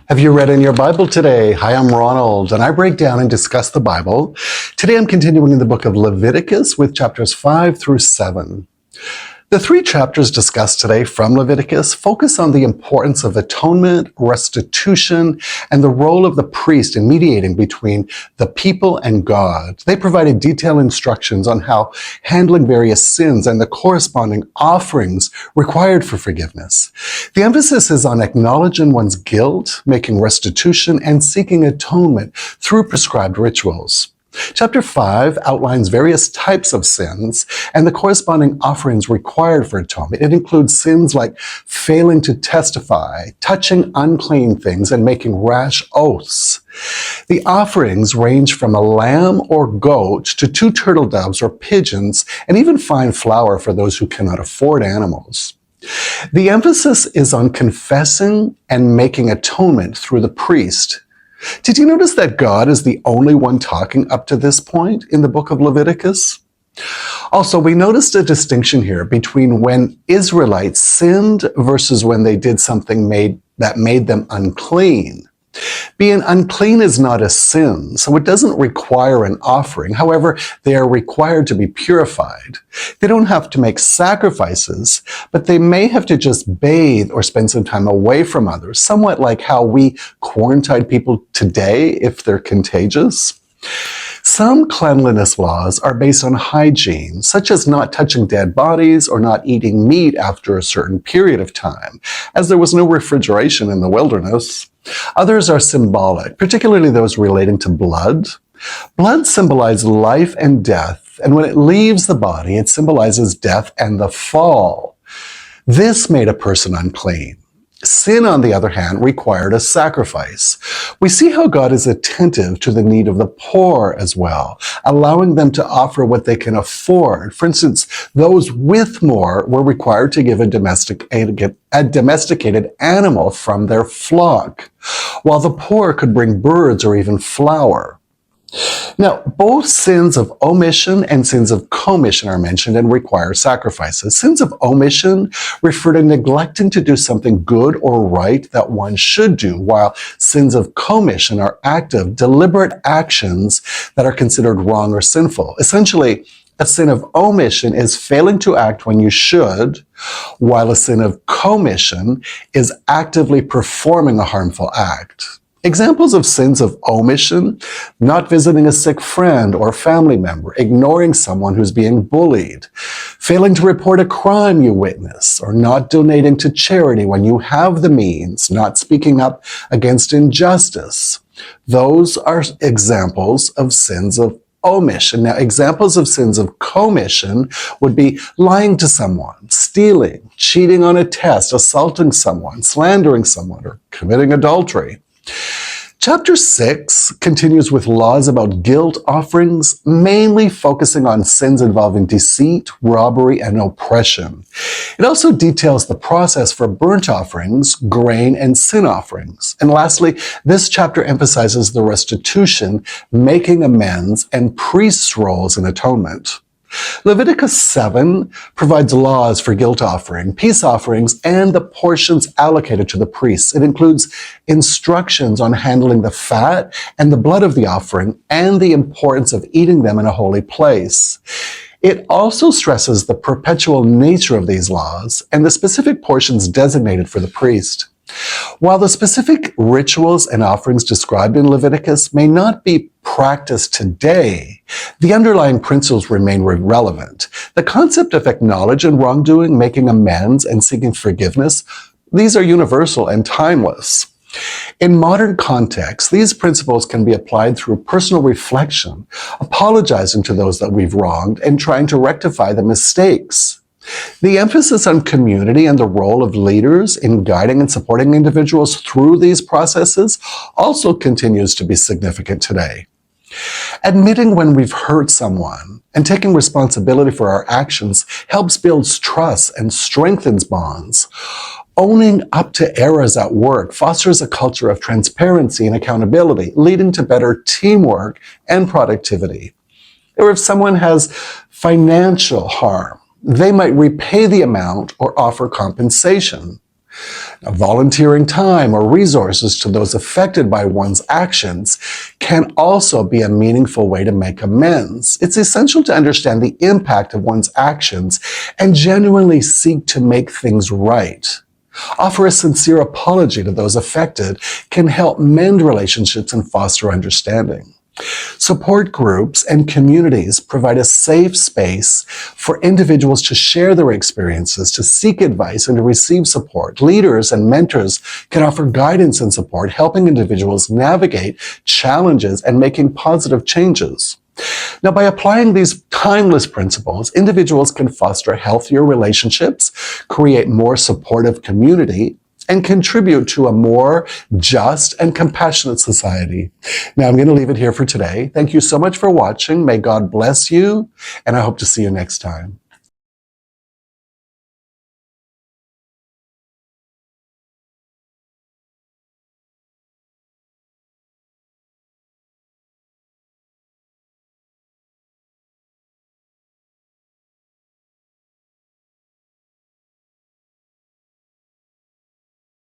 Have you read in your Bible today? Hi, I'm Ronald, and I break down and discuss the Bible. Today I'm continuing in the book of Leviticus with chapters 5 through 7. The three chapters discussed today from Leviticus focus on the importance of atonement, restitution, and the role of the priest in mediating between the people and God. They provided detailed instructions on how handling various sins and the corresponding offerings required for forgiveness. The emphasis is on acknowledging one's guilt, making restitution, and seeking atonement through prescribed rituals. Chapter 5 outlines various types of sins and the corresponding offerings required for atonement. It includes sins like failing to testify, touching unclean things, and making rash oaths. The offerings range from a lamb or goat to 2 turtle doves or pigeons, and even fine flour for those who cannot afford animals. The emphasis is on confessing and making atonement through the priest. Did you notice that God is the only one talking up to this point in the book of Leviticus? Also, we noticed a distinction here between when Israelites sinned versus when they did something that made them unclean. Being unclean is not a sin, so it doesn't require an offering. However, they are required to be purified. They don't have to make sacrifices, but they may have to just bathe or spend some time away from others, somewhat like how we quarantine people today if they're contagious. Some cleanliness laws are based on hygiene, such as not touching dead bodies or not eating meat after a certain period of time, as there was no refrigeration in the wilderness. Others are symbolic, particularly those relating to blood. Blood symbolizes life and death, and when it leaves the body, it symbolizes death and the fall. This made a person unclean. Sin, on the other hand, required a sacrifice. We see how God is attentive to the need of the poor as well, allowing them to offer what they can afford. For instance, those with more were required to give a domesticated animal from their flock, while the poor could bring birds or even flour. Now, both sins of omission and sins of commission are mentioned and require sacrifices. Sins of omission refer to neglecting to do something good or right that one should do, while sins of commission are active, deliberate actions that are considered wrong or sinful. Essentially, a sin of omission is failing to act when you should, while a sin of commission is actively performing a harmful act. Examples of sins of omission: not visiting a sick friend or family member, ignoring someone who's being bullied, failing to report a crime you witness, or not donating to charity when you have the means, not speaking up against injustice. Those are examples of sins of omission. Now, examples of sins of commission would be lying to someone, stealing, cheating on a test, assaulting someone, slandering someone, or committing adultery. Chapter 6 continues with laws about guilt offerings, mainly focusing on sins involving deceit, robbery, and oppression. It also details the process for burnt offerings, grain, and sin offerings. And lastly, this chapter emphasizes the restitution, making amends, and priests' roles in atonement. Leviticus 7 provides laws for guilt offering, peace offerings, and the portions allocated to the priests. It includes instructions on handling the fat and the blood of the offering and the importance of eating them in a holy place. It also stresses the perpetual nature of these laws and the specific portions designated for the priest. While the specific rituals and offerings described in Leviticus may not be practiced today, the underlying principles remain relevant. The concept of acknowledging wrongdoing, making amends, and seeking forgiveness, these are universal and timeless. In modern contexts, these principles can be applied through personal reflection, apologizing to those that we've wronged, and trying to rectify the mistakes. The emphasis on community and the role of leaders in guiding and supporting individuals through these processes also continues to be significant today. Admitting when we've hurt someone and taking responsibility for our actions helps build trust and strengthens bonds. Owning up to errors at work fosters a culture of transparency and accountability, leading to better teamwork and productivity. Or if someone has financial harm, they might repay the amount or offer compensation. Now, volunteering time or resources to those affected by one's actions can also be a meaningful way to make amends. It's essential to understand the impact of one's actions and genuinely seek to make things right. Offer a sincere apology to those affected can help mend relationships and foster understanding. Support groups and communities provide a safe space for individuals to share their experiences, to seek advice, and to receive support. Leaders and mentors can offer guidance and support, helping individuals navigate challenges and making positive changes. Now, by applying these timeless principles, individuals can foster healthier relationships, create more supportive community, and contribute to a more just and compassionate society. Now, I'm going to leave it here for today. Thank you so much for watching. May God bless you, and I hope to see you next time.